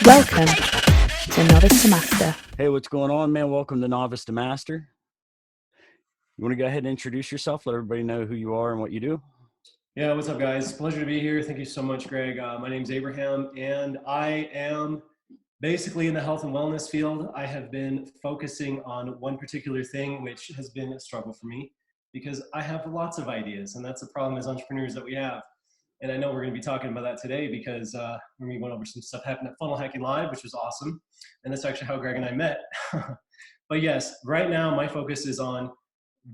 Welcome to Novice to Master. Hey, what's going on, man? Welcome to Novice to Master. You want to go ahead and introduce yourself, let everybody know who you are and what you do? Yeah, what's up, guys? Pleasure to be here. Thank you so much, Greg. My name's Abraham, and I am basically in the health and wellness field. I have been focusing on one particular thing, which has been a struggle for me because I have lots of ideas, and that's the problem as entrepreneurs that we have. And I know we're going to be talking about that today because we went over some stuff happened at Funnel Hacking Live, which was awesome. And that's actually how Greg and I met. But yes, right now my focus is on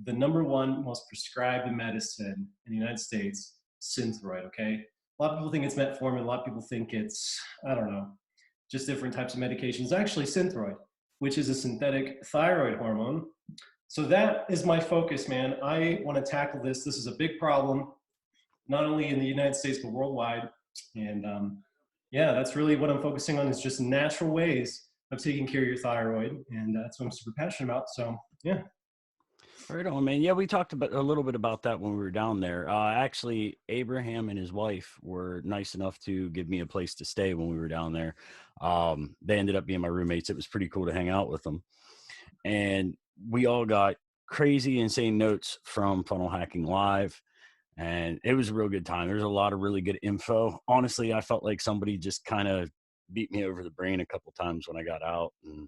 the number one most prescribed medicine in the United States, Synthroid, okay? A lot of people think it's metformin. A lot of people think it's, I don't know, just different types of medications. Actually, Synthroid, which is a synthetic thyroid hormone. So that is my focus, man. I want to tackle this. This is a big problem, not only in the United States, but worldwide. And yeah, that's really what I'm focusing on is just natural ways of taking care of your thyroid. And that's what I'm super passionate about. So yeah. Right on, man. Yeah, we talked about a little bit about that when we were down there. Actually, Abraham and his wife were nice enough to give me a place to stay when we were down there. They ended up being my roommates. It was pretty cool to hang out with them. And we all got crazy, insane notes from Funnel Hacking Live. And it was a real good time. There's a lot of really good info. Honestly, I felt like somebody just kind of beat me over the brain a couple times when I got out. And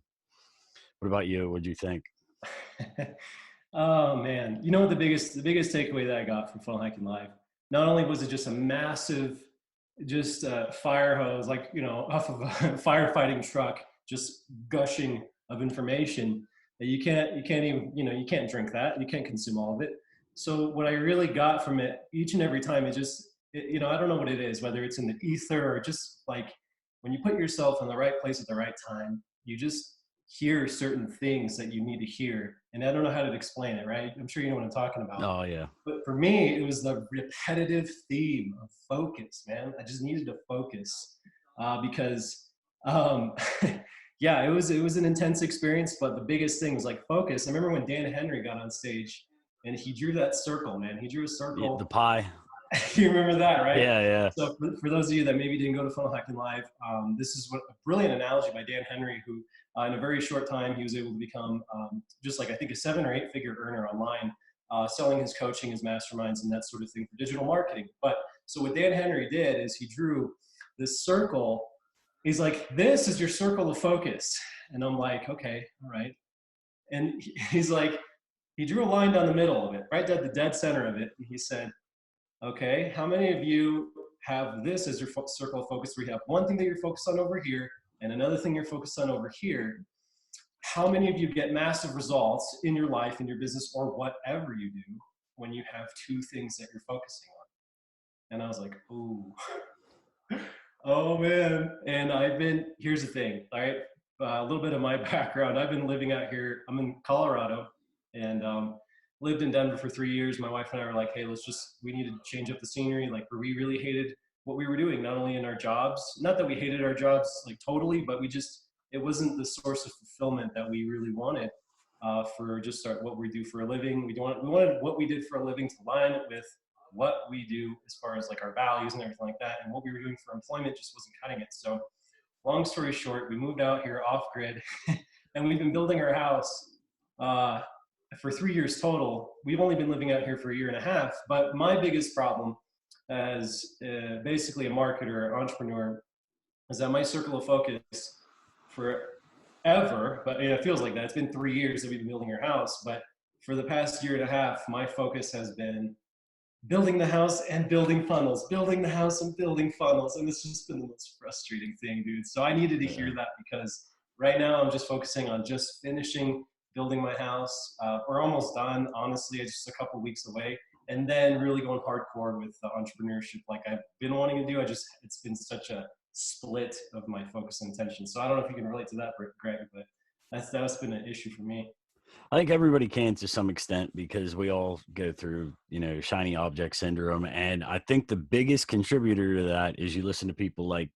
what about you? What'd you think? Oh man, you know what the biggest takeaway that I got from Funnel Hacking Live? Not only was it just a massive, just fire hose, like off of a firefighting truck, just gushing of information that you can't even you can't drink that, you can't consume all of it. So what I really got from it each and every time, I don't know what it is, whether it's in the ether or just like when you put yourself in the right place at the right time, you just hear certain things that you need to hear. And I don't know how to explain it, right? I'm sure you know what I'm talking about. Oh, yeah. But for me, it was the repetitive theme of focus, man. I just needed to focus because, yeah, it was an intense experience. But the biggest thing was like focus. I remember when Dan Henry got on stage and he drew that circle, man. He drew a circle. The pie. You remember that, right? Yeah, yeah. So for those of you that maybe didn't go to Funnel Hacking Live, this is a brilliant analogy by Dan Henry, who in a very short time, he was able to become just like I think a 7 or 8 figure earner online, selling his coaching, his masterminds, and that sort of thing for digital marketing. But so what Dan Henry did is he drew this circle. He's like, this is your circle of focus. And I'm like, okay, all right. And he's like, he drew a line down the middle of it, right at the dead center of it. And he said, okay, how many of you have this as your circle of focus where you have one thing that you're focused on over here and another thing you're focused on over here? How many of you get massive results in your life, in your business, or whatever you do when you have 2 things that you're focusing on? And I was like, ooh, oh man. And here's the thing, all right? A little bit of my background. I've been living out here. I'm in Colorado and lived in Denver for 3 years. My wife and I were like, hey, we need to change up the scenery. Like, we really hated what we were doing, not only in our jobs, not that we hated our jobs like totally, but it wasn't the source of fulfillment that we really wanted for just what we do for a living. We wanted what we did for a living to line with what we do as far as like our values and everything like that. And what we were doing for employment just wasn't cutting it. So long story short, we moved out here off grid and we've been building our house for 3 years total. We've only been living out here for 1.5 years, but my biggest problem as basically a marketer, entrepreneur, is that my circle of focus forever, but it feels like that. It's been 3 years that we've been building our house, but for the past 1.5 years, my focus has been building the house and building funnels, building the house and building funnels. And it's just been the most frustrating thing, dude. So I needed to hear that because right now I'm just focusing on just finishing building my house. We're almost done, honestly. It's just a couple weeks away. And then really going hardcore with the entrepreneurship like I've been wanting to do. It's been such a split of my focus and attention. So I don't know if you can relate to that, Greg, but that's been an issue for me. I think everybody can to some extent because we all go through, shiny object syndrome. And I think the biggest contributor to that is you listen to people like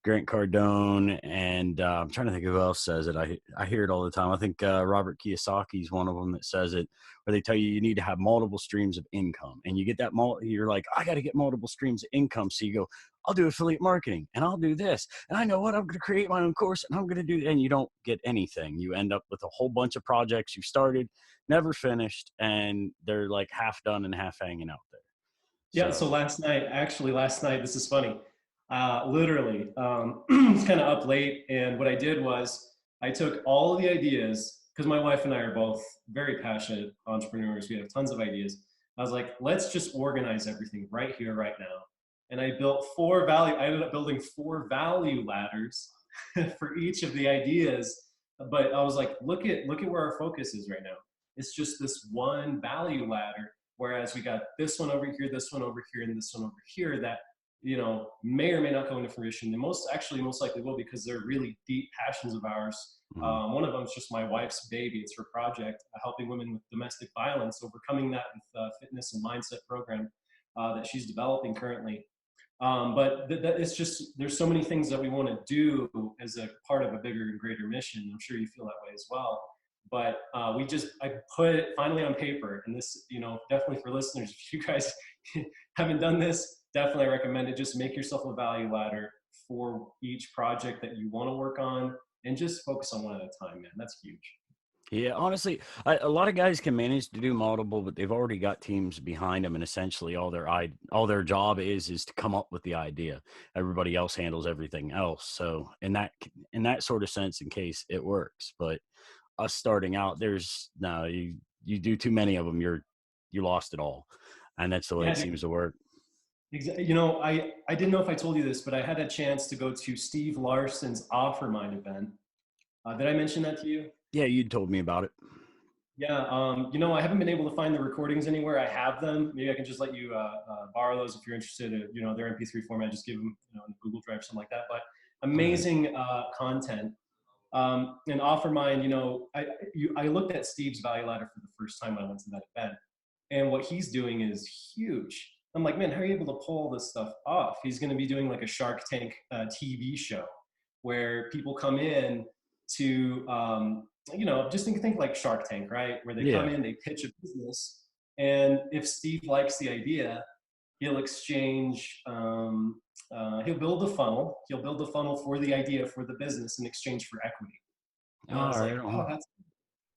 Grant Cardone, and I'm trying to think of who else says it. I hear it all the time. I think Robert Kiyosaki is one of them that says it, where they tell you need to have multiple streams of income, and you get that you're like, I got to get multiple streams of income. So you go, I'll do affiliate marketing and I'll do this. And I know what, I'm going to create my own course and I'm going to do, and you don't get anything. You end up with a whole bunch of projects you started, never finished, and they're like half done and half hanging out there. Yeah. So last night, this is funny. Literally, it's kind of up late. And what I did was I took all of the ideas, because my wife and I are both very passionate entrepreneurs. We have tons of ideas. I was like, let's just organize everything right here, right now. And I ended up building 4 value ladders for each of the ideas. But I was like, look at where our focus is right now. It's just this one value ladder. Whereas we got this one over here, this one over here, and this one over here that, may or may not go into fruition. They most likely will, because they're really deep passions of ours. Mhm. One of them is just my wife's baby. It's her project, helping women with domestic violence, overcoming that with fitness and mindset program that she's developing currently. But it's just, there's so many things that we want to do as a part of a bigger and greater mission. I'm sure you feel that way as well. But I put it finally on paper, and this, definitely for listeners, if you guys haven't done this, definitely recommend it. Just make yourself a value ladder for each project that you want to work on, and just focus on one at a time, man. That's huge. Yeah, honestly, a lot of guys can manage to do multiple, but they've already got teams behind them, and essentially all their job is to come up with the idea. Everybody else handles everything else. So in that sort of sense, in case it works, but us starting out, you do too many of them, you lost it all, and that's the way Yeah, it seems to work. exactly. I didn't know if I told you this, but I had a chance to go to Steve Larson's OfferMind event. Did I mention that to you? Yeah, you told me about it. Yeah, I haven't been able to find the recordings anywhere. I have them. Maybe I can just let you borrow those if you're interested. Their MP3 format. Just give them, in Google Drive, something like that. But amazing content. And OfferMind, I looked at Steve's value ladder for the first time when I went to that event, and what he's doing is huge. I'm like, man, how are you able to pull this stuff off? He's going to be doing like a Shark Tank TV show where people come in to, just think like Shark Tank, right? Where they come Yeah. in, they pitch a business, and if Steve likes the idea, he'll exchange, he'll build a funnel. He'll build a funnel for the idea for the business in exchange for equity. And I All was like, right.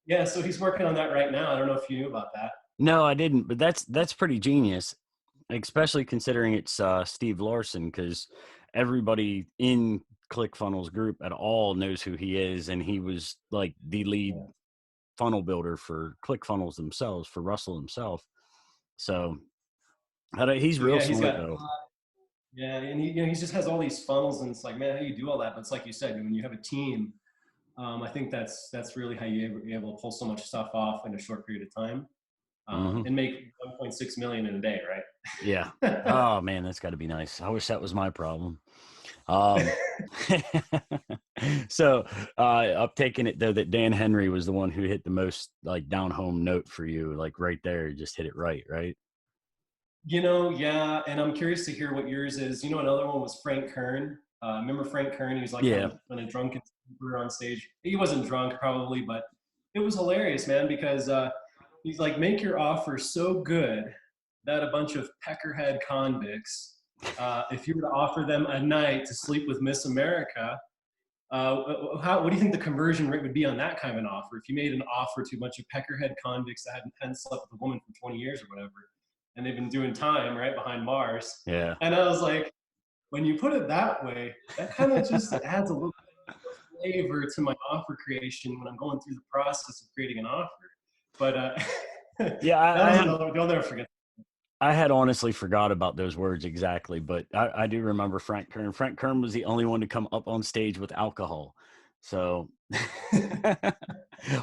yeah. So he's working on that right now. I don't know if you knew about that. No, I didn't, but that's pretty genius, especially considering it's Steve Larson, because everybody in ClickFunnels group at all knows who he is, and he was like the lead funnel builder for ClickFunnels themselves, for Russell himself. So he's real Yeah, he's smart got, though. yeah, and he just has all these funnels, and it's like, man, how do you do all that? But it's like you said, when you have a team, I think that's really how you're able to pull so much stuff off in a short period of time, and make 1.6 million in a day, right? Yeah. Oh man, that's got to be nice. I wish that was my problem. So I'm taking it though that Dan Henry was the one who hit the most like down home note for you, like right there, just hit it right? Yeah, and I'm curious to hear what yours is. Another one was Frank Kern. Remember Frank Kern? He was like Yeah. on a drunken speaker on stage. He wasn't drunk probably, but it was hilarious, man, because he's like, make your offer so good that a bunch of peckerhead convicts, if you were to offer them a night to sleep with Miss America, what do you think the conversion rate would be on that kind of an offer? If you made an offer to a bunch of peckerhead convicts that hadn't slept with a woman for 20 years or whatever, and they've been doing time right behind bars. Yeah. And I was like, when you put it that way, that kind of just adds a little bit of flavor to my offer creation when I'm going through the process of creating an offer. But Yeah, that was another, you'll never forget. I had honestly forgot about those words exactly, but I do remember Frank Kern. Frank Kern was the only one to come up on stage with alcohol. So I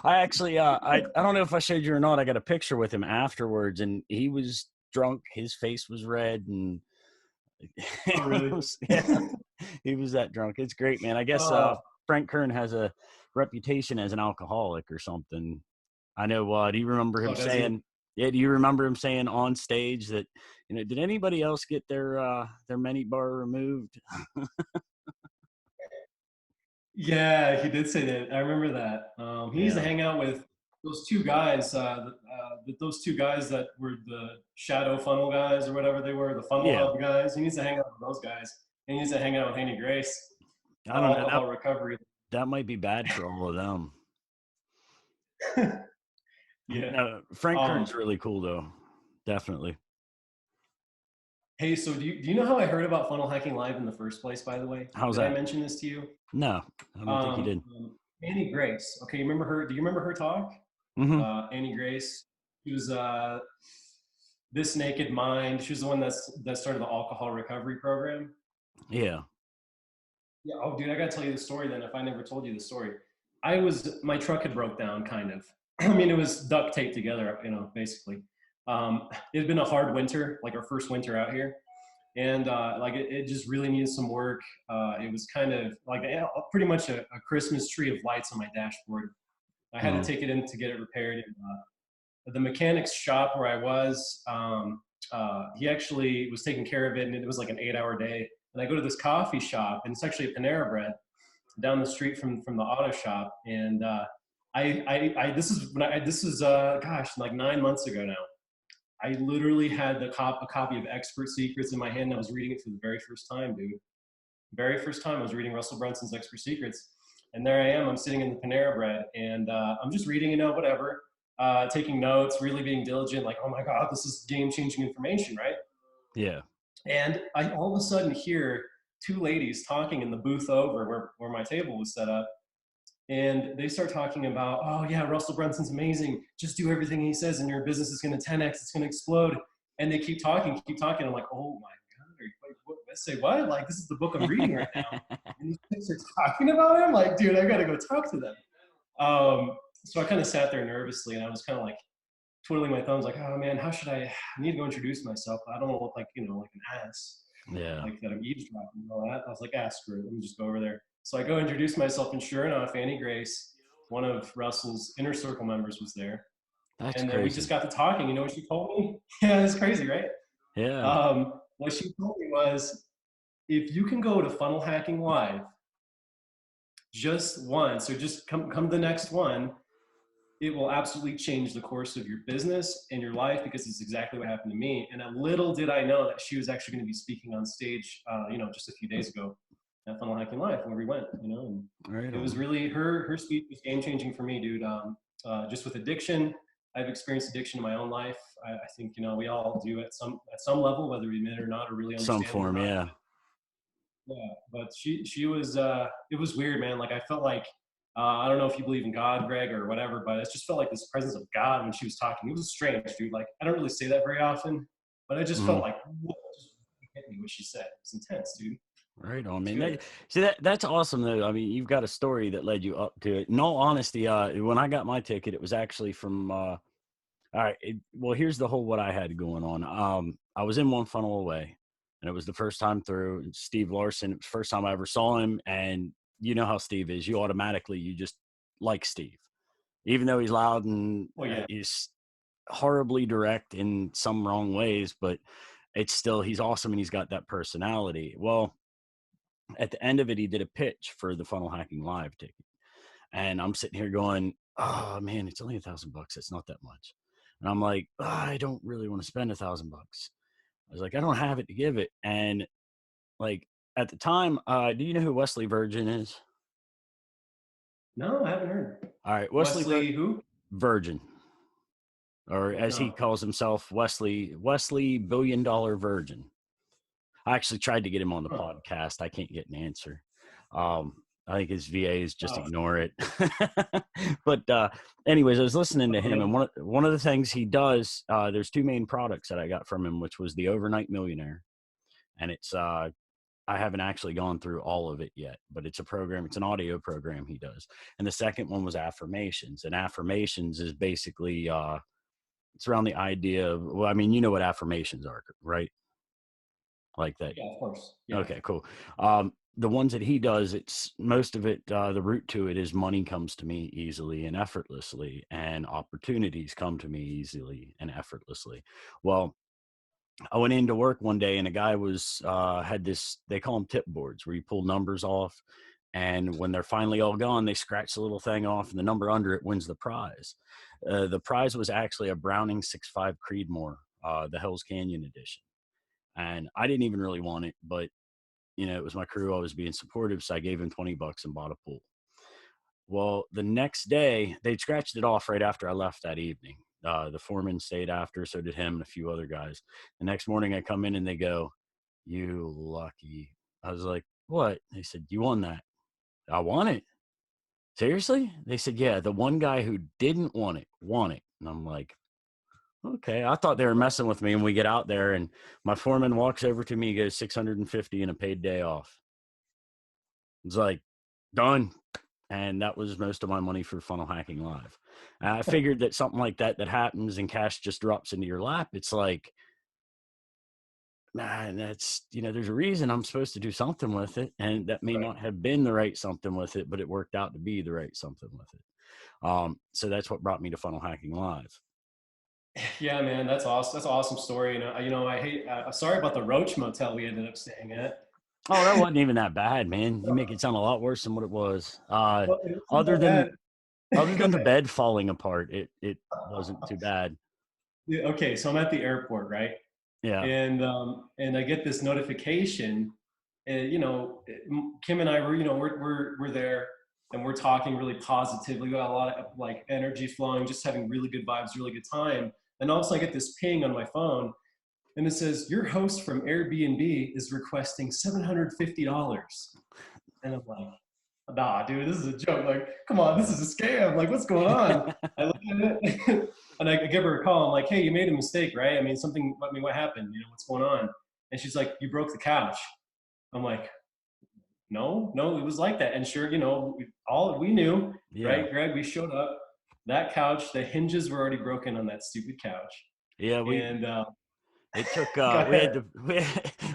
actually, I don't know if I showed you or not. I got a picture with him afterwards, and he was drunk. His face was red, and Oh, really? he was that drunk. It's great, man. I guess Frank Kern has a reputation as an alcoholic or something. I know. Do you remember him saying? Yeah, do you remember him saying on stage that, did anybody else get their mini bar removed? Yeah, he did say that. I remember that. He used to hang out with those two guys. Those two guys that were the shadow funnel guys or whatever they were, the funnel hub guys. He needs to hang out with those guys. and he used to hang out with Andy Grace. I don't know. Alcohol recovery. That might be bad for all of them. Yeah. No, Frank Kern's really cool though. Definitely. Hey, so do you know how I heard about Funnel Hacking Live in the first place, by the way? How's Did that? I mention this to you? No, I don't think you did. Annie Grace. Okay, you remember her? Do you remember her talk? Mm-hmm. Annie Grace. She was This Naked Mind. She was the one that started the alcohol recovery program. Yeah. Yeah. Oh, dude, I gotta tell you the story then. If I never told you the story, my truck had broke down, kind of. I mean, it was duct taped together, basically. It had been a hard winter, like our first winter out here, and like it just really needed some work. It was kind of like pretty much a Christmas tree of lights on my dashboard. I had to take it in to get it repaired. And the mechanic's shop where I was, he actually was taking care of it, and it was like an 8-hour day. And I go to this coffee shop, and it's actually a Panera Bread down the street from the auto shop. And this is gosh, like 9 months ago now. I literally had a copy of Expert Secrets in my hand. And I was reading it for the very first time, dude. Very first time I was reading Russell Brunson's Expert Secrets. And there I am, I'm sitting in the Panera Bread, and I'm just reading, whatever, taking notes, really being diligent, like, oh my God, this is game-changing information, right? Yeah. And I all of a sudden hear two ladies talking in the booth over where my table was set up. And they start talking about, oh yeah, Russell Brunson's amazing. Just do everything he says and your business is going to 10X, it's going to explode. And they keep talking. I'm like, oh my God, what, say what? Like, this is the book I'm reading right now. And these kids are talking about him? Like, dude, I got to go talk to them. So I kind of sat there nervously, and I was kind of like twiddling my thumbs, like, oh man, I need to go introduce myself. I don't want to look like, like an ass. Yeah. Like that I'm eavesdropping and all that. I was like, screw it. Let me just go over there. So I go introduce myself, and sure enough, Annie Grace, one of Russell's inner circle members, was there. That's and then crazy. We just got to talking. You know what she told me? Yeah, it's crazy, right? Yeah. What she told me was, if you can go to Funnel Hacking Live just once, or just come to the next one, it will absolutely change the course of your business and your life, because it's exactly what happened to me. And little did I know that she was actually going to be speaking on stage, just a few days ago at Funnel Hacking Live, where we went, and right, it was really, her speech was game changing for me, dude. Just with addiction, I've experienced addiction in my own life. I think, we all do at some level, whether we admit it or not, or really understand some form. Yeah. Yeah. But she was, it was weird, man. Like, I felt like, I don't know if you believe in God, Greg, or whatever, but it just felt like this presence of God when she was talking. It was strange, dude. Like, I don't really say that very often, but I just felt like, whoa, just hit me what she said. It was intense, dude. Right on, man. That's awesome, though. I mean, you've got a story that led you up to it. In all honesty, when I got my ticket, it was actually from, all right, well, here's the whole what I had going on. I was in one funnel away, and it was the first time through. Steve Larson, it was the first time I ever saw him, and you know how Steve is. You just like Steve. Even though he's loud and he's horribly direct in some wrong ways, but it's still, he's awesome, and he's got that personality. Well, at the end of it, he did a pitch for the Funnel Hacking Live ticket. And I'm sitting here going, oh man, it's only $1,000. It's not that much. And I'm like, oh, I don't really want to spend $1,000. I was like, I don't have it to give it. And like at the time, do you know who Wesley Virgin is? No, I haven't heard. All right. Wesley who? Virgin. Or as he calls himself, Wesley $1 billion virgin. I actually tried to get him on the podcast. I can't get an answer. I think his VAs just ignore it. But anyways, I was listening to him, and one of the things he does, there's two main products that I got from him, which was the Overnight Millionaire. And it's, I haven't actually gone through all of it yet, but it's a program, it's an audio program he does. And the second one was affirmations. And affirmations is basically, it's around the idea of, well, I mean, you know what affirmations are, right? Like that. Yeah, of course. Yeah. Okay, cool. The ones that he does, it's most of it, the root to it is money comes to me easily and effortlessly, and opportunities come to me easily and effortlessly. Well, I went into work one day, and a guy was, had this, they call them tip boards, where you pull numbers off, and when they're finally all gone, they scratch the little thing off, and the number under it wins the prize. The prize was actually a Browning 6.5 Creedmoor, the Hell's Canyon edition. And I didn't even really want it, but it was my crew. I was being supportive. So I gave him $20 and bought a pool. Well, the next day they'd scratched it off right after I left that evening. The foreman stayed after, so did him and a few other guys. The next morning I come in and they go, "You lucky." I was like, "What?" They said, "You won that." I won it. Seriously? They said, "Yeah, the one guy who didn't want it won it." And I'm like, okay. I thought they were messing with me. And we get out there and my foreman walks over to me, he goes, 650 and a paid day off. It's like, done. And that was most of my money for Funnel Hacking Live. I figured that something like that happens and cash just drops into your lap. It's like, man, that's, there's a reason I'm supposed to do something with it. And that may not have been the right something with it, but it worked out to be the right something with it. So that's what brought me to Funnel Hacking Live. Yeah, man, that's awesome. That's an awesome story. I hate. Sorry about the Roach Motel we ended up staying at. Oh, that wasn't even that bad, man. You make it sound a lot worse than what it was. Well, it wasn't Other that than bad. other Go than the ahead. bed falling apart, it wasn't too bad. Yeah, okay, so I'm at the airport, right? Yeah. And I get this notification, and Kim and I were, we're there, and we're talking really positively. We got a lot of like energy flowing, just having really good vibes, really good time. And all of a sudden, I get this ping on my phone, and it says, "Your host from Airbnb is requesting $750." And I'm like, "Nah, dude, this is a joke. Like, come on, this is a scam. Like, what's going on?" I look at it and I give her a call. I'm like, "Hey, you made a mistake, right? I mean, what happened? What's going on?" And she's like, "You broke the couch." I'm like, no, it was like that. And sure, all we knew, Yeah. right, Greg, we showed up, that couch, the hinges were already broken on that stupid couch. Yeah, And it took go we ahead. had to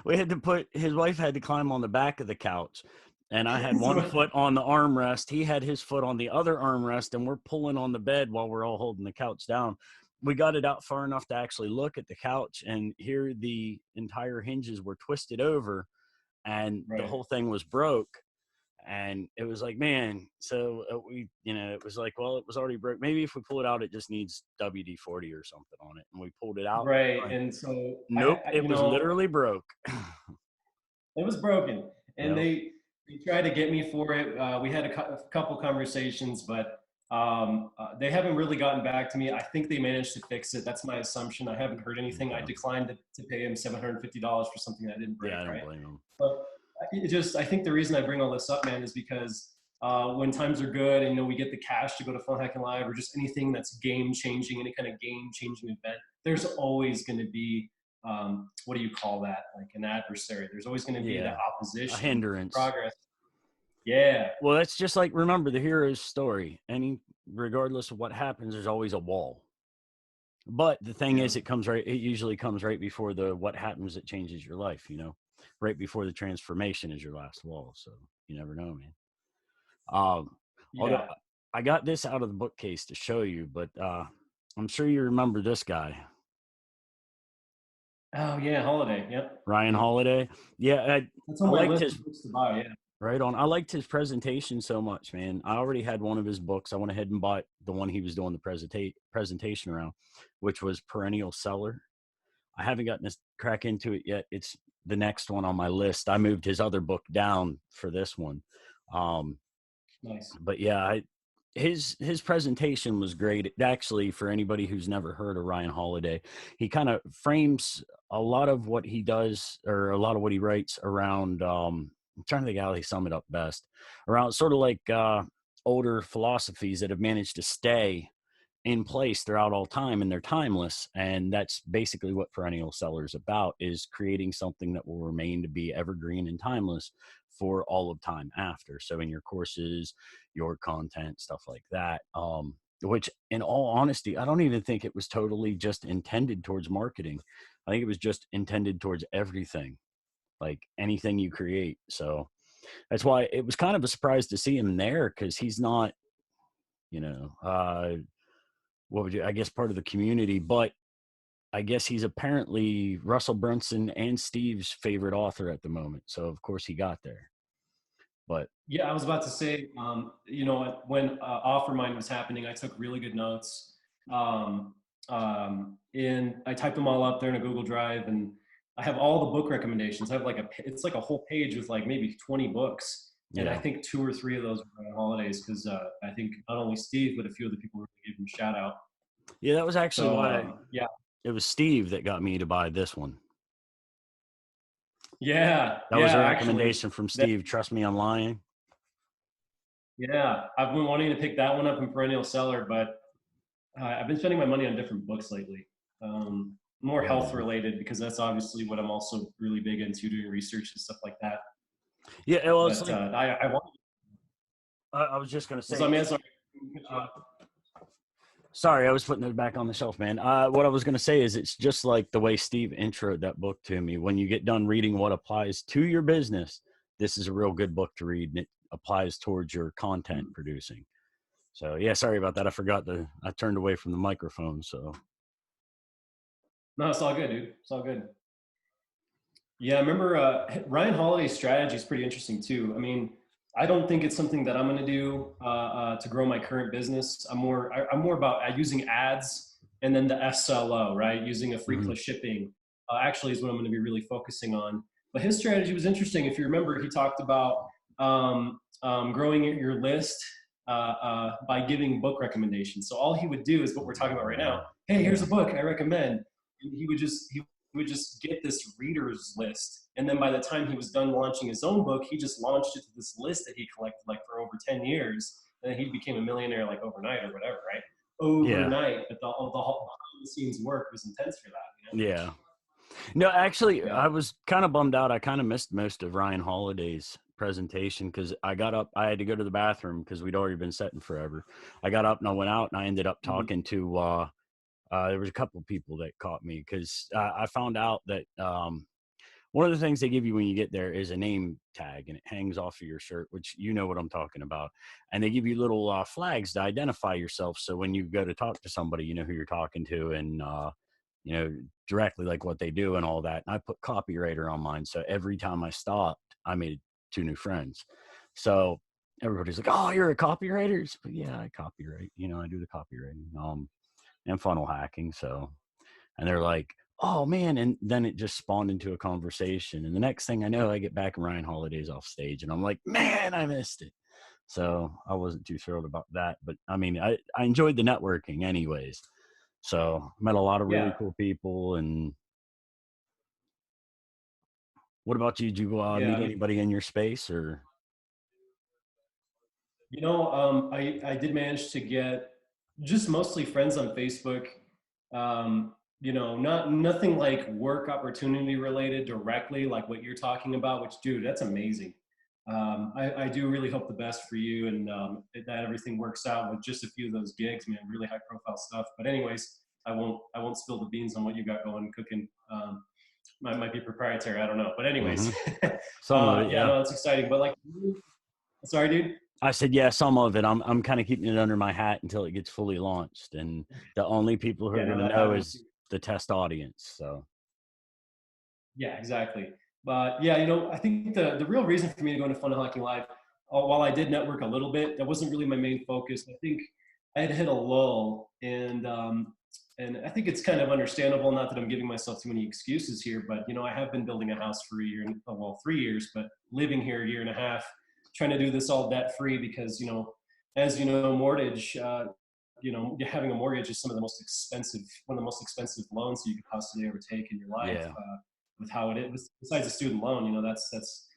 we had to put his wife had to climb on the back of the couch and I had one So, foot on the armrest. He had his foot on the other armrest and we're pulling on the bed while we're all holding the couch down. We got it out far enough to actually look at the couch and here the entire hinges were twisted over and the right. whole thing was broke. And it was like, man, so it was like, well, it was already broke. Maybe if we pull it out, it just needs WD-40 or something on it. And we pulled it out. Right. Like, And so nope, it was literally broke. it was broken, and Yeah. they tried to get me for it. We had a couple conversations, but they haven't really gotten back to me. I think they managed to fix it. That's my assumption. I haven't heard anything. I declined to pay him $750 for something that didn't break. Yeah, I don't Right. blame him. But I think the reason I bring all this up, man, is because when times are good and we get the cash to go to Fun Hacking Live or just anything that's game changing, any kind of game changing event, there's always going to be what do you call that? Like an adversary. There's always going to be that A opposition, hindrance. progress. Yeah. Well, that's just like, remember the hero's story. Regardless of what happens, there's always a wall. But the thing is, it usually comes right before what happens that changes your life, right before the transformation is your last wall. So you never know, man. Although Yeah. I got this out of the bookcase to show you, but I'm sure you remember this guy, Oh yeah, Holiday. Yep. Ryan Holiday. Yeah, That's I on my liked list his of books to buy. Yeah. right on. I liked his presentation so much, man. I already had one of his books. I went ahead and bought the one he was doing the presentation around, which was Perennial Seller. I haven't gotten to crack into it yet. It's the next one on my list. I moved his other book down for this one. Nice. But yeah, his presentation was great. Actually, for anybody who's never heard of Ryan Holiday, he kind of frames a lot of what he does or a lot of what he writes around. I'm trying to think how he sum it up best, around sort of like older philosophies that have managed to stay in place throughout all time and they're timeless. And that's basically what Perennial Seller is about, is creating something that will remain to be evergreen and timeless for all of time after. So in your courses, your content, stuff like that, which in all honesty, I don't even think it was totally just intended towards marketing. I think it was just intended towards everything, like anything you create. So that's why it was kind of a surprise to see him there, because he's not, I guess part of the community, but I guess he's apparently Russell Brunson and Steve's favorite author at the moment. So of course he got there. But Yeah, I was about to say, when OfferMind was happening, I took really good notes. And I typed them all up there in a Google Drive, and I have all the book recommendations. I have like it's like a whole page with like maybe 20 books. And I Yeah. think 2 or 3 of those were on holidays because I think not only Steve, but a few of the people really gave him a shout out. Yeah, that was actually So why yeah, it was Steve that got me to buy this one. yeah, That was yeah. a Actually, recommendation from that Steve. Trust me, I'm lying. yeah, I've been wanting to pick that one up in perennial seller, but I've been spending my money on different books lately. More Yeah, health man. related because that's obviously what I'm also really big into, doing research and stuff like that. Yeah, well, it's But like I want. I was just gonna So I say. mean, sorry. Sorry, I was putting it back on the shelf, man. What I was going to say is it's just like the way Steve introed that book to me. When you get done reading what applies to your business, this is a real good book to read, and it applies towards your content producing. So, yeah, sorry about that. I turned away from the microphone. So, No, it's all good, dude. It's all good. Yeah, I remember Ryan Holiday's strategy is pretty interesting too. I mean, I don't think it's something that I'm going to do to grow my current business. I'm more about using ads and then the SLO, right? Using a free mhm. click shipping actually is what I'm going to be really focusing on. But his strategy was interesting. If you remember, he talked about growing your list by giving book recommendations. So all he would do is what we're talking about right now. Hey, here's a book I recommend. And he would just get this readers list. And then by the time he was done launching his own book, he just launched it to this list that he collected like for over 10 years. And then he became a millionaire like overnight or whatever, right? Yeah, Overnight. But the behind the scenes work was intense for that, yeah. No, actually, Yeah. I was kind of bummed out. I kind of missed most of Ryan Holiday's presentation because I got up. I had to go to the bathroom because we'd already been setting forever. I got up and I went out and I ended up Mhm. talking to there was a couple of people that caught me because I found out that one of the things they give you when you get there is a name tag and it hangs off of your shirt, which you know what I'm talking about. And they give you little flags to identify yourself. So when you go to talk to somebody, you know who you're talking to and, you know, directly like what they do and all that. And I put copywriter on mine. So every time I stopped, I made 2 new friends. So everybody's like, oh, you're a copywriter? But yeah, I copyright, you know, I do the copywriting and funnel hacking. So, and they're like, oh man. And then it just spawned into a conversation. And the next thing I know, I get back and Ryan Holiday's off stage and I'm like, man, I missed it. So I wasn't too thrilled about that. But I mean, I enjoyed the networking anyways. So met a lot of really Yeah. cool people. And what about you? Did you Yeah. meet I mean, anybody in your space or? I did manage to get just mostly friends on Facebook. Nothing like work opportunity related directly, like what you're talking about. Which, dude, that's amazing. I do really hope the best for you and that everything works out with just a few of those gigs, man. Really high profile stuff. But anyways, I won't spill the beans on what you got going cooking. Might be proprietary. I don't know. But anyways, Mm-hmm. Some of it, yeah, yeah. no, that's exciting. But like, sorry, dude. I said, yeah, some of it. I'm kind of keeping it under my hat until it gets fully launched. And the only people who are Yeah, going no, to that know happened too. is the test audience. So, Yeah, exactly. But yeah, I think the real reason for me to go into Funnel Hacking Live, while I did network a little bit, that wasn't really my main focus. I think I had hit a lull, and I think it's kind of understandable. Not that I'm giving myself too many excuses here, but I have been building a house for a year, well, 3 years, but living here a year and a half, trying to do this all debt free because as you know, mortgage. Having a mortgage is one of the most expensive loans that you could possibly ever take in your life. yeah, With how it is, besides a student loan, that's that's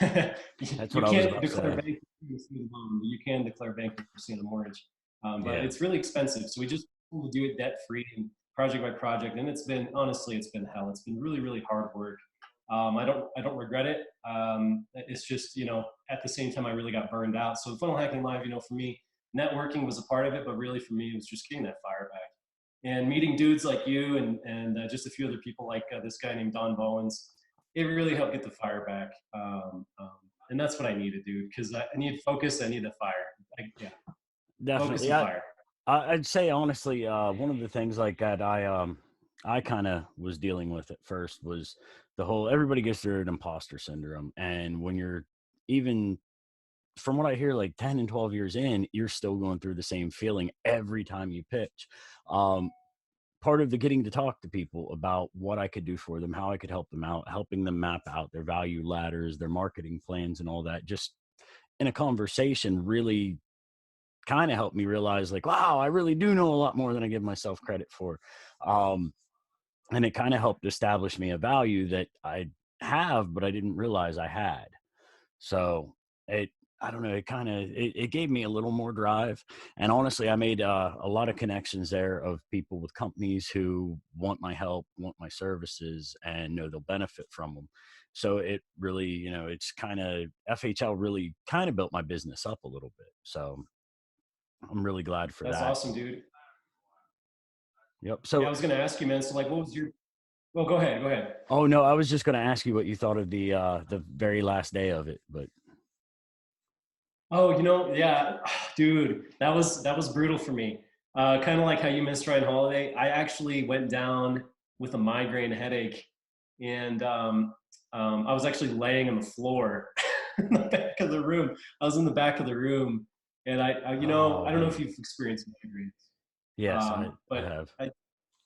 you what I was can't about to declare say. bankruptcy on a student loan, but you can declare bankruptcy on a mortgage. But Yeah, it's really expensive, so we just want to do it debt free and project by project. And it's been hell. It's been really really hard work. I don't regret it. It's just at the same time I really got burned out. So Funnel Hacking Live, for me, networking was a part of it, but really for me it was just getting that fire back and meeting dudes like you and just a few other people like this guy named Don Bowens. It really helped get the fire back. And that's what I needed, dude, because I need focus. I need the fire. Yeah, focus definitely. and fire. I'd say honestly, one of the things like that I kind of was dealing with at first was the whole everybody gets through an imposter syndrome, and when you're even from what I hear, like 10 and 12 years in, you're still going through the same feeling every time you pitch. Um, part of the getting to talk to people about what I could do for them, how I could help them out, helping them map out their value ladders, their marketing plans, and all that, just in a conversation, really kind of helped me realize, like, wow, I really do know a lot more than I give myself credit for. Um, and it kind of helped establish me a value that I have, but I didn't realize I had. So it, I don't know, it gave me a little more drive. And honestly, I made a lot of connections there of people with companies who want my help, want my services, and know they'll benefit from them. So it really, it's kind of, FHL really kind of built my business up a little bit. So I'm really glad for That's that. awesome, dude. Yep. Yeah, So, I was going to ask you, man. So like, what was your, well, go ahead. Go ahead. oh no, I was just going to ask you what you thought of the very last day of it, but Oh, yeah, dude, that was brutal for me. Kind of like how you missed Ryan Holiday. I actually went down with a migraine headache, and I was actually laying on the floor in the back of the room. I was in the back of the room, and oh I don't know if man, you've experienced migraines, yes, I but have.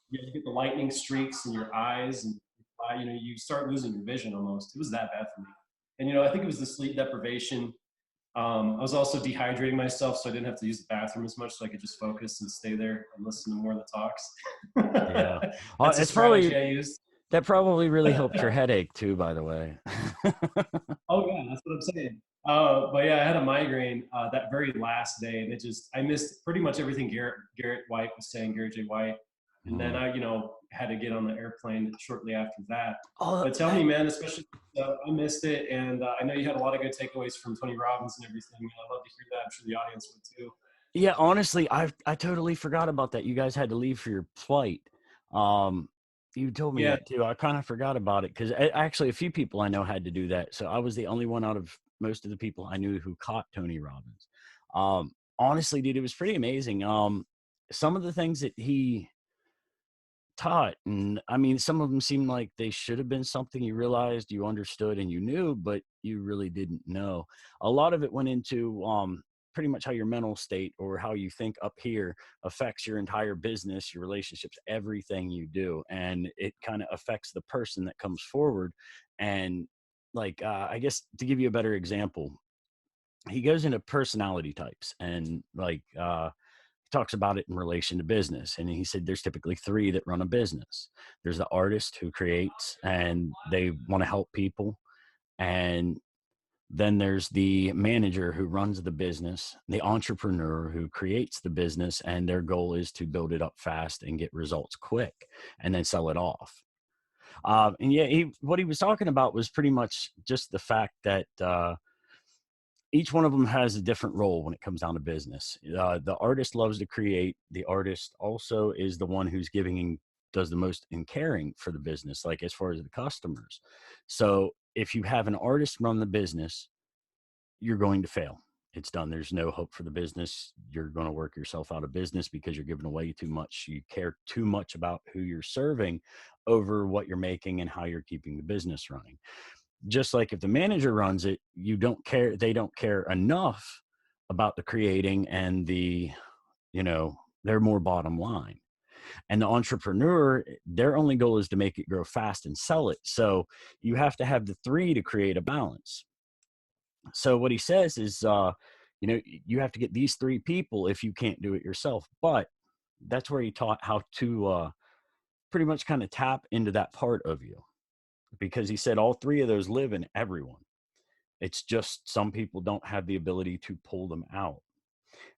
you get the lightning streaks in your eyes, and you start losing your vision almost. It was that bad for me, and I think it was the sleep deprivation. I was also dehydrating myself, so I didn't have to use the bathroom as much, so I could just focus and stay there and listen to more of the talks. Yeah. That's a It's strategy probably I used. that probably really helped your headache too, by the way. Oh yeah, that's what I'm saying. But yeah, I had a migraine that very last day, and I missed pretty much everything Garrett White was saying, Garrett J. White, and then Mm. I had to get on the airplane shortly after that. Oh, But tell me, man, especially I missed it, and I know you had a lot of good takeaways from Tony Robbins and everything. I'd love to hear that. I'm sure the audience would too. yeah, honestly, I totally forgot about that. You guys had to leave for your flight. Um, you told me Yeah. that too. I kind of forgot about it because actually a few people I know had to do that. So I was the only one out of most of the people I knew who caught Tony Robbins. Honestly, dude, it was pretty amazing. Some of the things that he taught, and I mean, some of them seemed like they should have been something you realized, you understood, and you knew, but you really didn't know. A lot of it went into pretty much how your mental state or how you think up here affects your entire business, your relationships, everything you do, and it kind of affects the person that comes forward. And like, I guess to give you a better example, he goes into personality types, and like talks about it in relation to business. And he said there's typically three that run a business. There's the artist who creates and they want to help people. And then there's the manager who runs the business, the entrepreneur who creates the business, and their goal is to build it up fast and get results quick and then sell it off. And yeah, what he was talking about was pretty much just the fact that each one of them has a different role when it comes down to business. The artist loves to create. The artist also is the one who's giving and does the most in caring for the business, like as far as the customers. So if you have an artist run the business, you're going to fail. It's done. There's no hope for the business. You're going to work yourself out of business because you're giving away too much. You care too much about who you're serving over what you're making and how you're keeping the business running. Just like if the manager runs it, you don't care, they don't care enough about the creating and the, they're more bottom line. And the entrepreneur, their only goal is to make it grow fast and sell it. So you have to have the three to create a balance. So what he says is, you have to get these three people if you can't do it yourself. But that's where he taught how to pretty much kind of tap into that part of you, because he said all three of those live in everyone. It's just some people don't have the ability to pull them out.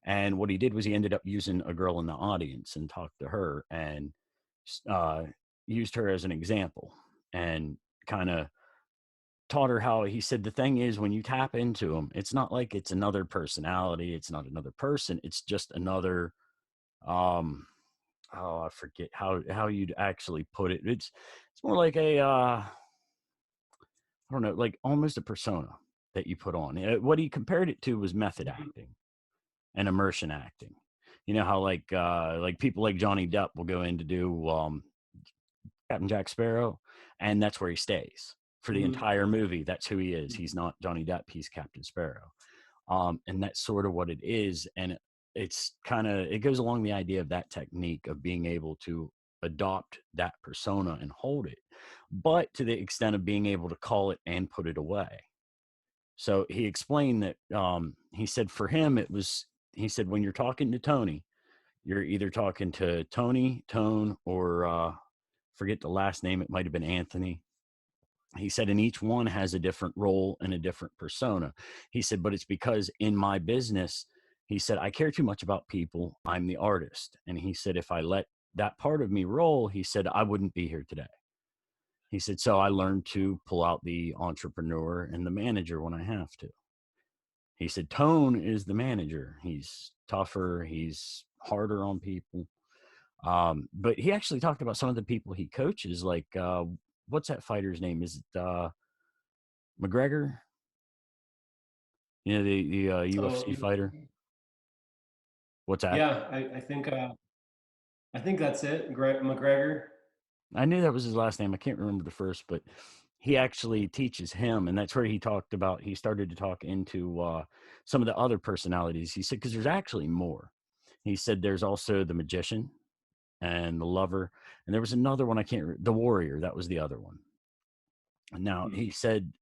And what he did was he ended up using a girl in the audience and talked to her and uh, used her as an example and kind of taught her how. He said the thing is, when you tap into them, it's not like it's another personality. It's not another person. It's just another, um, oh, I forget how you'd actually put it. It's more like I don't know, like almost a persona that you put on. What he compared it to was method acting and immersion acting. You know how like people like Johnny Depp will go in to do Captain Jack Sparrow, and that's where he stays for the Mhm. entire movie. That's who he is. He's not Johnny Depp. He's Captain Sparrow, and that's sort of what it is. And it's kind of, it goes along the idea of that technique of being able to adopt that persona and hold it, but to the extent of being able to call it and put it away. So he explained that, he said for him, he said, when you're talking to Tony, you're either talking to Tony, Tone, or forget the last name. It might have been Anthony. He said, and each one has a different role and a different persona. He said, but it's because in my business, he said, I care too much about people. I'm the artist. And he said, if I let that part of me roll, he said, I wouldn't be here today. He said, so I learned to pull out the entrepreneur and the manager when I have to. He said, Tone is the manager. He's tougher. He's harder on people. But he actually talked about some of the people he coaches, like, what's that fighter's name? Is it McGregor? You know, the UFC fighter. What's that? Yeah, I think that's it. McGregor. I knew that was his last name. I can't remember the first, but he actually teaches him, and that's where he talked about. He started to talk into some of the other personalities. He said, because there's actually more. He said there's also the magician and the lover, and there was another one I can't remember. The warrior, that was the other one. Now he said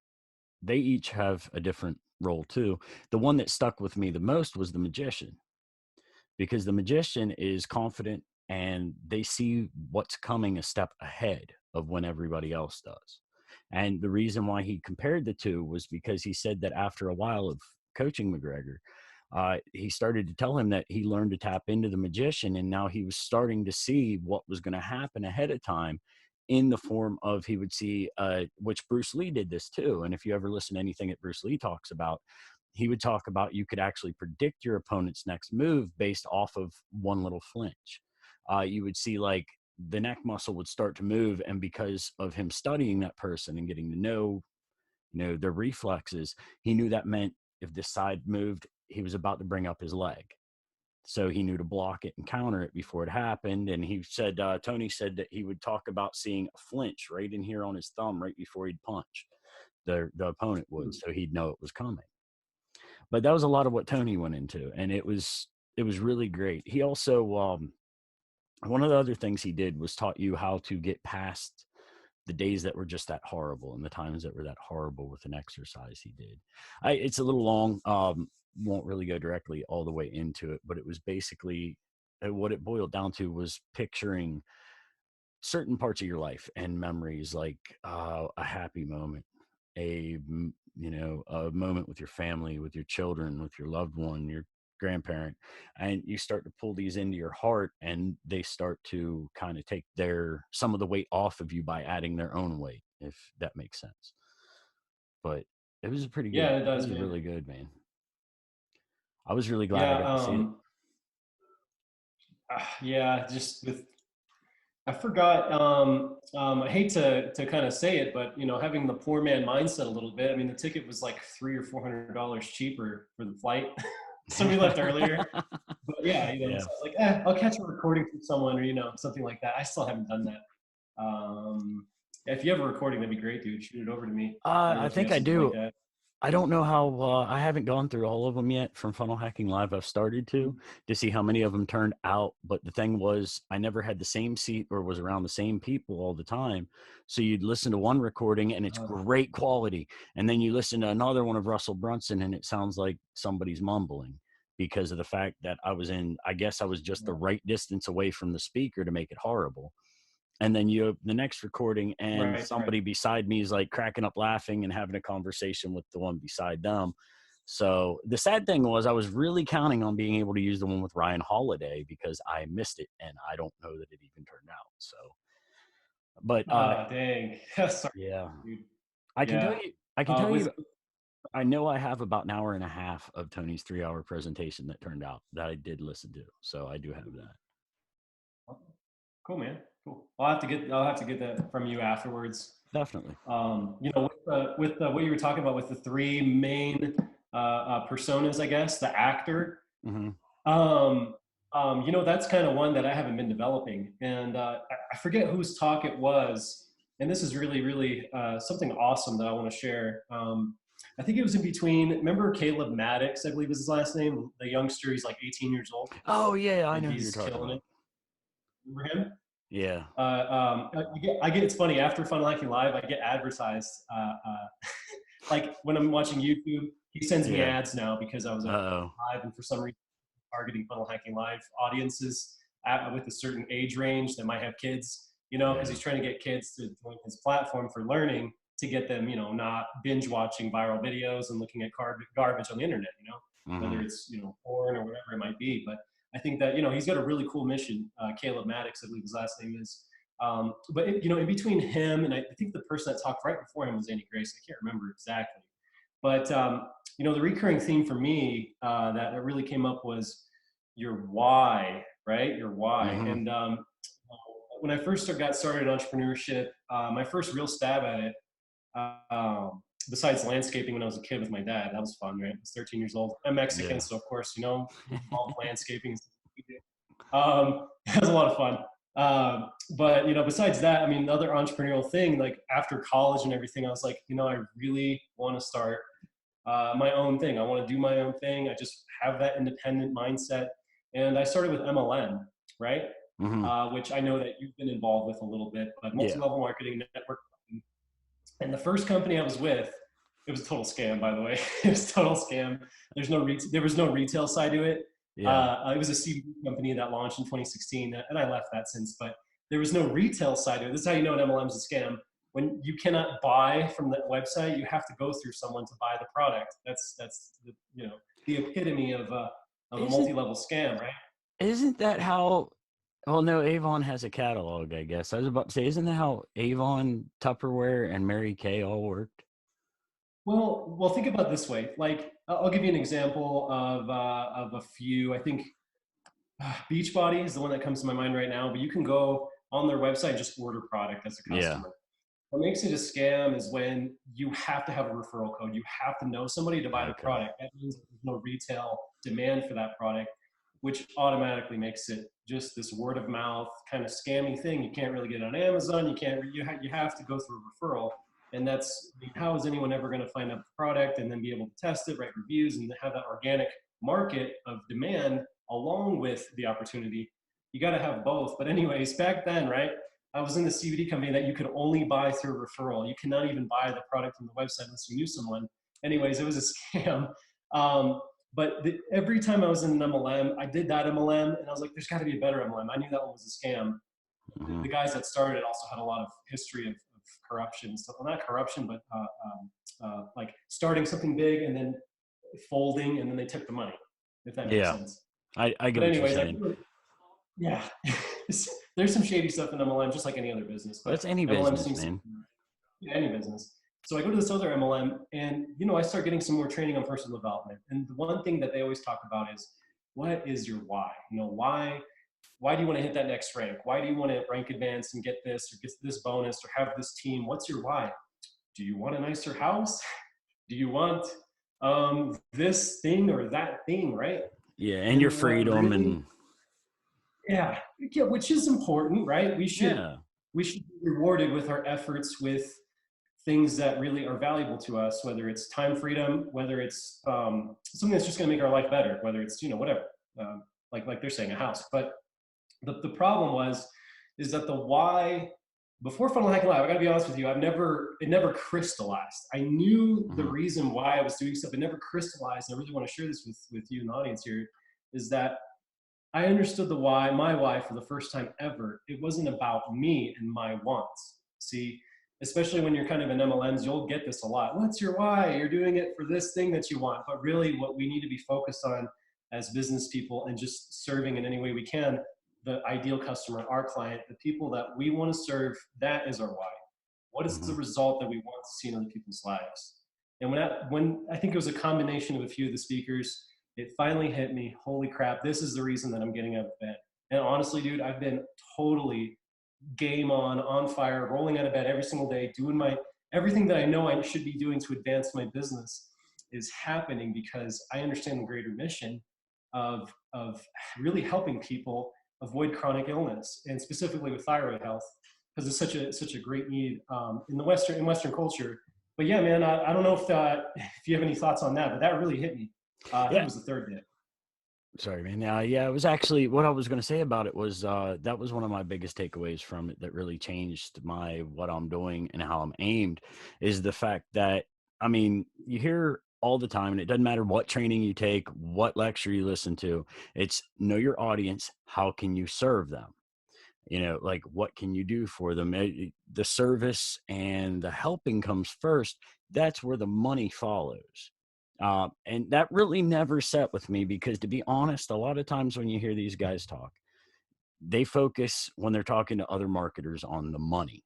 they each have a different role too. The one that stuck with me the most was the magician, because the magician is confident and they see what's coming a step ahead of when everybody else does. And the reason why he compared the two was because he said that after a while of coaching McGregor, he started to tell him that he learned to tap into the magician, and now he was starting to see what was going to happen ahead of time, in the form of, he would see, which Bruce Lee did this too. And if you ever listen to anything that Bruce Lee talks about, he would talk about you could actually predict your opponent's next move based off of one little flinch. You would see like the neck muscle would start to move, and because of him studying that person and getting to know, their reflexes, he knew that meant if this side moved, he was about to bring up his leg. So he knew to block it and counter it before it happened. And he said, Tony said that he would talk about seeing a flinch right in here on his thumb right before he'd punch. The opponent would, so he'd know it was coming. But that was a lot of what Tony went into, and it was really great. He also, one of the other things he did was taught you how to get past the days that were just that horrible and the times that were that horrible with an exercise he did. It's a little long, won't really go directly all the way into it, but it was basically what it boiled down to was picturing certain parts of your life and memories, like a happy moment, a moment with your family, with your children, with your loved one, your grandparent, and you start to pull these into your heart, and they start to kind of take some of the weight off of you by adding their own weight, if that makes sense. But it was pretty good. Yeah, it does. It was Man. really good, man. I was really glad I got to see it. Yeah, just with, I forgot. I hate to kind of say it, but having the poor man mindset a little bit. I mean, the ticket was like $300 or $400 cheaper for the flight, so we left earlier. But yeah, So I was like, I'll catch a recording from someone, or something like that. I still haven't done that. If you have a recording, that'd be great, dude. Shoot it over to me. I think I do. Like I don't know how, I haven't gone through all of them yet from Funnel Hacking Live. I've started to see how many of them turned out. But the thing was, I never had the same seat or was around the same people all the time. So you'd listen to one recording and it's great quality. And then you listen to another one of Russell Brunson and it sounds like somebody's mumbling, because of the fact that I guess I was just the right distance away from the speaker to make it horrible. And then the next recording, and somebody beside me is like cracking up laughing and having a conversation with the one beside them. So the sad thing was, I was really counting on being able to use the one with Ryan Holiday, because I missed it and I don't know that it even turned out. So, but dang. Sorry, yeah, dude. I can tell you, I know I have about an hour and a half of Tony's 3-hour presentation that turned out that I did listen to. So I do have that. Cool, man. Cool. I'll have to get that from you afterwards. Definitely. With what you were talking about with the three main personas, I guess, the actor. Mm-hmm. That's kind of one that I haven't been developing, and I forget whose talk it was. And this is really, really something awesome that I want to share. I think it was in between. Remember Caleb Maddox, I believe is his last name. The youngster, he's like 18 years old. Oh yeah, I know who you're talking about. Remember him? Yeah. It's funny, after Funnel Hacking Live, I get advertised. Like when I'm watching YouTube, he sends me Yeah. ads now because I was on Uh-oh. live, and for some reason, targeting Funnel Hacking Live audiences with a certain age range that might have kids, because Yeah. he's trying to get kids to join his platform for learning, to get them, not binge watching viral videos and looking at garbage on the internet, whether Hmm. it's, porn or whatever it might be. But I think that, he's got a really cool mission. Caleb Maddox, I believe his last name is. But, in between him and I think the person that talked right before him was Andy Grace. I can't remember exactly. But, the recurring theme for me that really came up was your why, right? Your why. Hmm. And when I first got started in entrepreneurship, my first real stab at it, besides landscaping when I was a kid with my dad, that was fun, right? I was 13 years old. I'm Mexican, Yeah. so of course, involved landscaping. That was a lot of fun. But besides that, I mean, the other entrepreneurial thing, like after college and everything, I was like, I really want to start my own thing. I want to do my own thing. I just have that independent mindset. And I started with MLM, right? Hmm. Which I know that you've been involved with a little bit, but Yeah. multi-level marketing network. And the first company I was with, it was a total scam, by the way. It was a total scam. There was no retail side to it. Yeah. It was a CBD company that launched in 2016, and I left that since. But there was no retail side to it. This is how you know an MLM is a scam. When you cannot buy from that website, you have to go through someone to buy the product. That's the epitome of a Isn't multi-level scam, right? isn't that how? Oh no, Avon has a catalog, I guess. I was about to say, isn't that how Avon, Tupperware, and Mary Kay all worked? Well, think about it this way. Like, I'll give you an example of a few. I think Beachbody is the one that comes to my mind right now. But you can go on their website and just order product as a Yeah. customer. What makes it a scam is when you have to have a referral code. You have to know somebody to buy the Okay. product. That means there's no retail demand for that product, which automatically makes it just this word of mouth kind of scammy thing. You can't really get it on Amazon. You can't. You have to go through a referral, and that's, I mean, how is anyone ever going to find out the product and then be able to test it, write reviews, and have that organic market of demand along with the opportunity? You got to have both. But anyways, back then, right? I was in the CBD company that you could only buy through referral. You cannot even buy the product from the website unless you knew someone. Anyways, it was a scam. But every time I was in an MLM, I did that MLM, and I was like, "There's got to be a better MLM." I knew that one was a scam. Hmm. The guys that started it also had a lot of history of corruption and stuff. Well, not corruption, but like starting something big and then folding, and then they took the money. If that makes Yeah. sense. I get But what you're anyways, saying. yeah, there's some shady stuff in MLM, just like any other business. Well, But that's any MLM business, seems to man. be any business. So I go to this other MLM, and I start getting some more training on personal development. And the one thing that they always talk about is, what is your why? Why do you want to hit that next rank? Why do you want to rank advance and get this or get this bonus or have this team? What's your why? Do you want a nicer house? Do you want this thing or that thing, right? Yeah, and your And what freedom really, and yeah, which is important, right? yeah. We should be rewarded with our efforts with things that really are valuable to us, whether it's time freedom, whether it's something that's just going to make our life better, whether it's whatever, like they're saying, a house. But the problem is that the why, before Funnel Hacking Live, I got to be honest with you, it never crystallized. I knew the Hmm. reason why I was doing stuff. It never crystallized. And I really want to share this with you and the audience here. Is that I understood my why for the first time ever. It wasn't about me and my wants. See, especially when you're kind of in MLMs, you'll get this a lot. What's your why? You're doing it for this thing that you want. But really, what we need to be focused on as business people and just serving in any way we can, the ideal customer, our client, the people that we want to serve, that is our why. What is the Hmm. result that we want to see in other people's lives? And when I think it was a combination of a few of the speakers, it finally hit me. Holy crap, this is the reason that I'm getting out of bed. And honestly, dude, I've been totally game on fire, rolling out of bed every single day, doing everything that I know I should be doing to advance my business is happening because I understand the greater mission of really helping people avoid chronic illness, and specifically with thyroid health, because it's such a great need in Western culture. But yeah, man, I don't know if you have any thoughts on that, but that really hit me. I think Yeah. it was the third day. Sorry, man. Yeah, it was actually what I was going to say about it was that was one of my biggest takeaways from it that really changed what I'm doing and how I'm aimed is the fact that, I mean, you hear all the time, and it doesn't matter what training you take, what lecture you listen to, it's know your audience. How can you serve them? Like what can you do for them? The service and the helping comes first. That's where the money follows. And that really never set with me because, to be honest, a lot of times when you hear these guys talk, they focus when they're talking to other marketers on the money.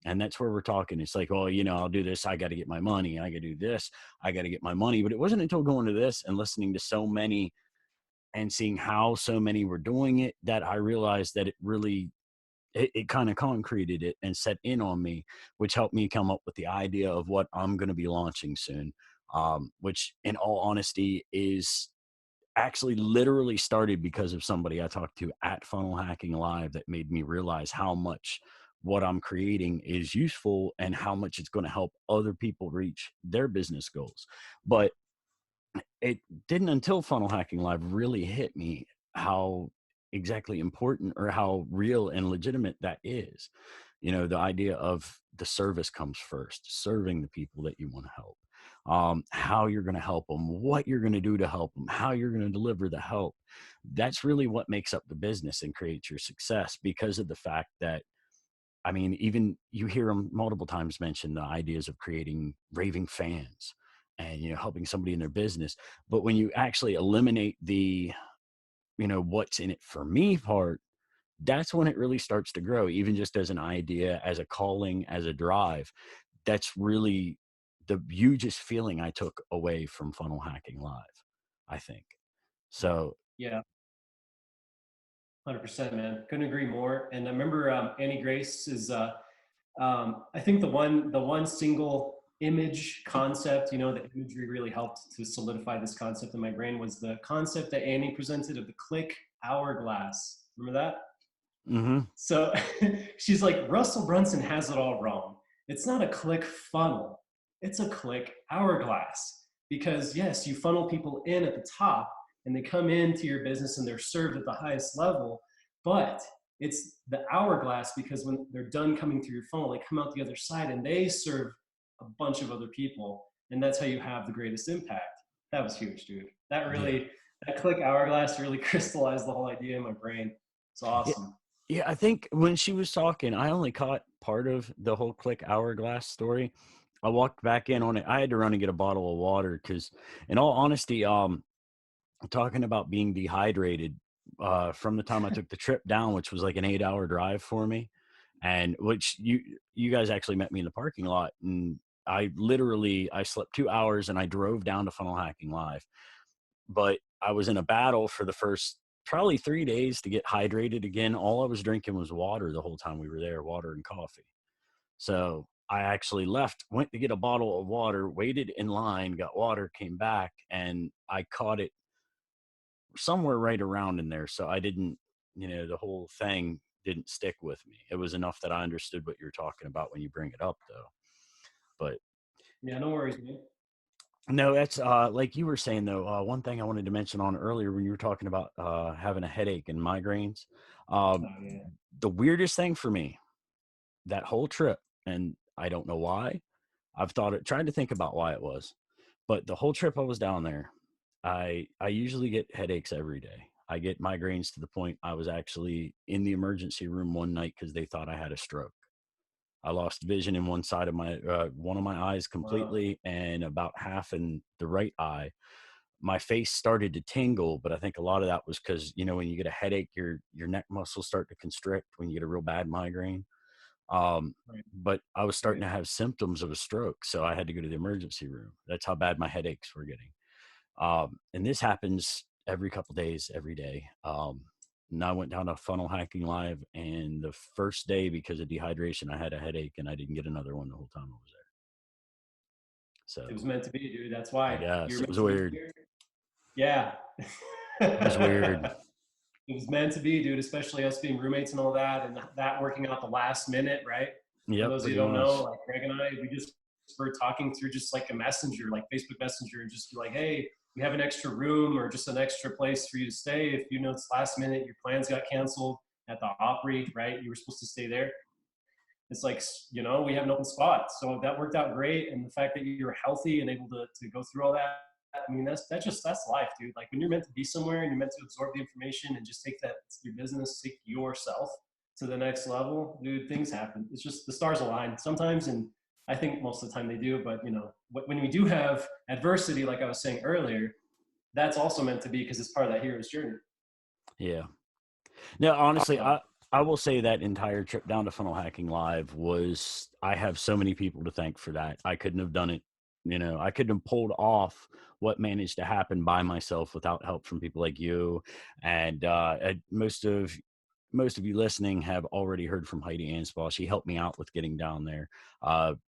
And that's where we're talking. It's like, oh, I'll do this. I got to get my money. I got to do this. I got to get my money. But it wasn't until going to this and listening to so many and seeing how so many were doing it that I realized that it kind of concreted it and set in on me, which helped me come up with the idea of what I'm going to be launching soon. Which in all honesty is actually literally started because of somebody I talked to at Funnel Hacking Live that made me realize how much what I'm creating is useful and how much it's going to help other people reach their business goals. But it didn't until Funnel Hacking Live really hit me how exactly important or how real and legitimate that is. The idea of the service comes first, serving the people that you want to help, how you're going to help them, what you're going to do to help them, how you're going to deliver the help. That's really what makes up the business and creates your success, because of the fact that, I mean, even you hear them multiple times mention the ideas of creating raving fans and, helping somebody in their business. But when you actually eliminate the, what's in it for me part, that's when it really starts to grow, even just as an idea, as a calling, as a drive. That's really the hugest feeling I took away from Funnel Hacking Live, I think. So, Yeah, 100%, man. Couldn't agree more. And I remember Annie Grace is, I think the one single image concept, the imagery really helped to solidify this concept in my brain was the concept that Annie presented of the click hourglass. Remember that? mhm. So she's like, Russell Brunson has it all wrong. It's not a click funnel, it's a click hourglass. Because, yes, you funnel people in at the top and they come into your business and they're served at the highest level, but it's the hourglass because when they're done coming through your funnel, they come out the other side and they serve a bunch of other people. And that's how you have the greatest impact. That was huge, dude. Yeah. That click hourglass really crystallized the whole idea in my brain. It's Yeah. awesome. Yeah. I think when she was talking, I only caught part of the whole click hourglass story. I walked back in on it. I had to run and get a bottle of water because, in all honesty, talking about being dehydrated, from the time I took the trip down, which was like an 8-hour drive for me, and which you guys actually met me in the parking lot, and I slept 2 hours and I drove down to Funnel Hacking Live. But I was in a battle for the first probably 3 days to get hydrated again. All I was drinking was water the whole time we were there, water and coffee. So I actually left, went to get a bottle of water, waited in line, got water, came back, and I caught it somewhere right around in there. So I didn't, the whole thing didn't stick with me. It was enough that I understood what you're talking about when you bring it up, though. But Yeah, no worries, man. no, that's like you were saying, though. One thing I wanted to mention on earlier when you were talking about having a headache and migraines. Oh, Um, yeah. the weirdest thing for me that whole trip, and I don't know why. Tried to think about why it was, but the whole trip I was down there, I usually get headaches every day. I get migraines to the point I was actually in the emergency room one night because they thought I had a stroke. I lost vision in one of my eyes Wow. completely, and about half in the right eye. My face started to tingle, but I think a lot of that was because, when you get a headache, your neck muscles start to constrict when you get a real bad migraine. Right. But I was starting Right. to have symptoms of a stroke, so I had to go to the emergency room. That's how bad my headaches were getting. And this happens every couple days, every day. And I went down to Funnel Hacking Live, and the first day, because of dehydration, I had a headache, and I didn't get another one the whole time I was there. It was So meant to be, dude. That's I why you're guess it meant was to be weird. here. Yeah. It was weird. It was meant to be, dude, especially us being roommates and all that, and that working out the last minute, right? For Yep, those of you pretty who don't know, much. like Greg and I, we just were talking through just like a messenger, like Facebook Messenger, and just be like, hey, we have an extra room or just an extra place for you to stay. If you know it's last minute, your plans got canceled at the Opry, right? You were supposed to stay there. It's like, we have an open spot. So that worked out great. And the fact that you're healthy and able to go through all that, I mean, that's life, dude. Like when you're meant to be somewhere and you're meant to absorb the information and just take that, your business, take yourself to the next level, dude, things happen. It's just the stars align sometimes. And I think most of the time they do, but when we do have adversity, like I was saying earlier, that's also meant to be because it's part of that hero's journey. Yeah. No, honestly, I will say that entire trip down to Funnel Hacking Live I have so many people to thank for that. I couldn't have done it. I couldn't have pulled off what managed to happen by myself without help from people like you. And most of you listening have already heard from Heidi Anspaugh. She helped me out with getting down there.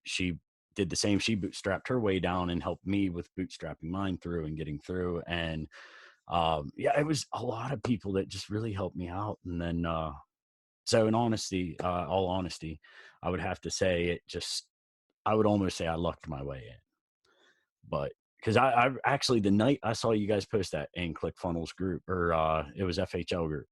She did the same. She bootstrapped her way down and helped me with bootstrapping mine through and getting through. And it was a lot of people that just really helped me out. And then, so in honesty, all honesty, I would have to say I would almost say I lucked my way in. But because I actually, the night I saw you guys post that in ClickFunnels group, or it was FHL group,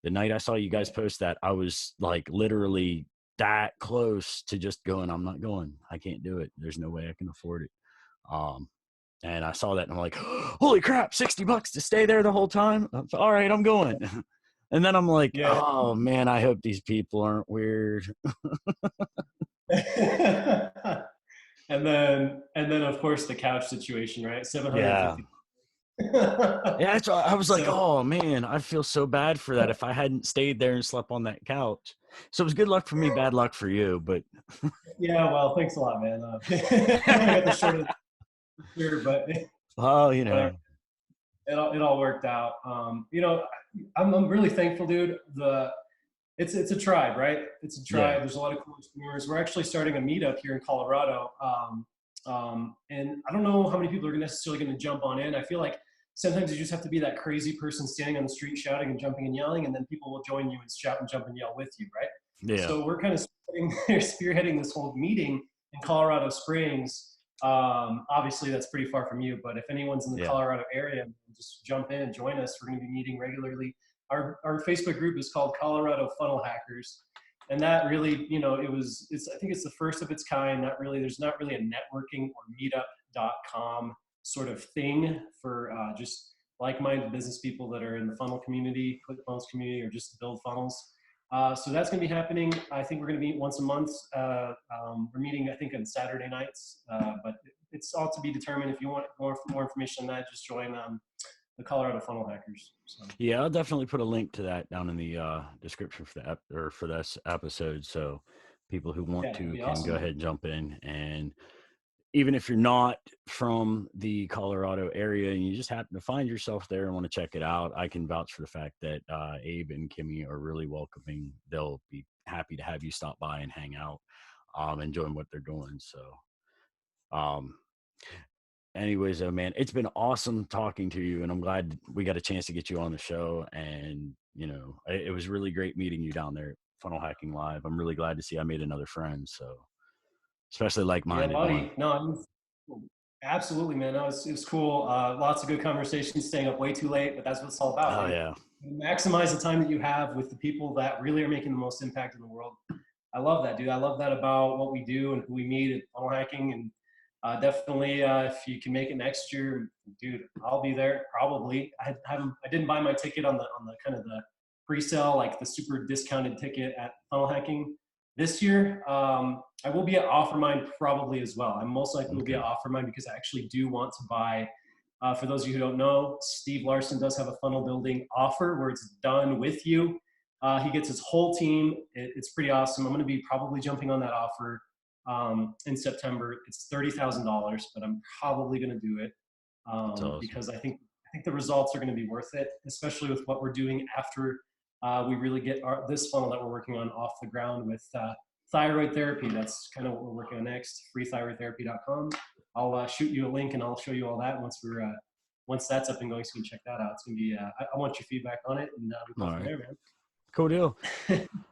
the night I saw you guys post that, I was like literally that close to just going, I'm not going. I can't do it. There's no way I can afford it. And I saw that and I'm like, holy crap, $60 to stay there the whole time. All right, I'm going. And then I'm like, oh man, I hope these people aren't weird. And then of course the couch situation, right? 750. Yeah, that's why I was like, oh man, I feel so bad for that if I hadn't stayed there and slept on that couch. So it was good luck for me, bad luck for you, but yeah, well, thanks a lot, man. I got the short of here, but it all worked out. I'm really thankful, dude. It's a tribe, right? It's a tribe. Yeah. There's a lot of cool entrepreneurs. We're actually starting a meetup here in Colorado. And I don't know how many people are necessarily going to jump on in. I feel like sometimes you just have to be that crazy person standing on the street shouting and jumping and yelling, and then people will join you and shout and jump and yell with you, right? Yeah. So we're kind of spearheading this whole meeting in Colorado Springs. Obviously that's pretty far from you, but if anyone's in the Colorado area, just jump in, join us. We're going to be meeting regularly. Our Facebook group is called Colorado Funnel Hackers. And that really, I think it's the first of its kind. There's not really a networking or meetup.com sort of thing for just like-minded business people that are in the funnel community, ClickFunnels community, or just build funnels. So that's going to be happening. I think we're going to meet once a month. We're meeting, I think, on Saturday nights, but it's all to be determined. If you want more information on that, just join the Colorado Funnel Hackers. So. Yeah, I'll definitely put a link to that down in the description for this episode, so people who want to can go ahead and jump in. And even if you're not from the Colorado area and you just happen to find yourself there and want to check it out, I can vouch for the fact that Abe and Kimmy are really welcoming. They'll be happy to have you stop by and hang out and join what they're doing. So anyways, though, man, it's been awesome talking to you, and I'm glad we got a chance to get you on the show. And it was really great meeting you down there at Funnel Hacking Live. I'm really glad to see I made another friend. So especially like-minded. Yeah, no, absolutely, man. No, it was cool. Lots of good conversations, staying up way too late, but that's what it's all about. Oh, yeah. Maximize the time that you have with the people that really are making the most impact in the world. I love that, dude. I love that about what we do and who we meet at Funnel Hacking. And definitely, if you can make it next year, dude, I'll be there probably. I didn't buy my ticket on the kind of the pre-sale, like the super discounted ticket at Funnel Hacking. This year, I will be at OfferMind probably as well. I'm most likely will be at OfferMind because I actually do want to buy. For those of you who don't know, Steve Larson does have a funnel building offer where it's done with you. He gets his whole team. It's pretty awesome. I'm going to be probably jumping on that offer in September. It's $30,000, but I'm probably going to do it awesome. Because I think the results are going to be worth it, especially with what we're doing after we really get this funnel that we're working on off the ground with thyroid therapy. That's kind of what we're working on next. freethyroidtherapy.com. I'll shoot you a link and I'll show you all that once that's up and going, so you can check that out. It's gonna be I want your feedback on it, and we go from there, man. Cool deal.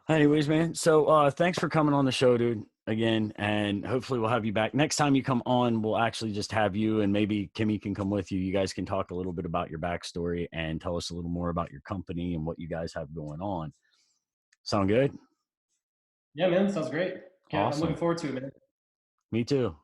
Anyways, man. So thanks for coming on the show, dude, again. And hopefully we'll have you back. Next time you come on, we'll actually just have you and maybe Kimmy can come with you. You guys can talk a little bit about your backstory and tell us a little more about your company and what you guys have going on. Sound good? Yeah, man. Sounds great. I'm looking Awesome. forward to it, man. Me too.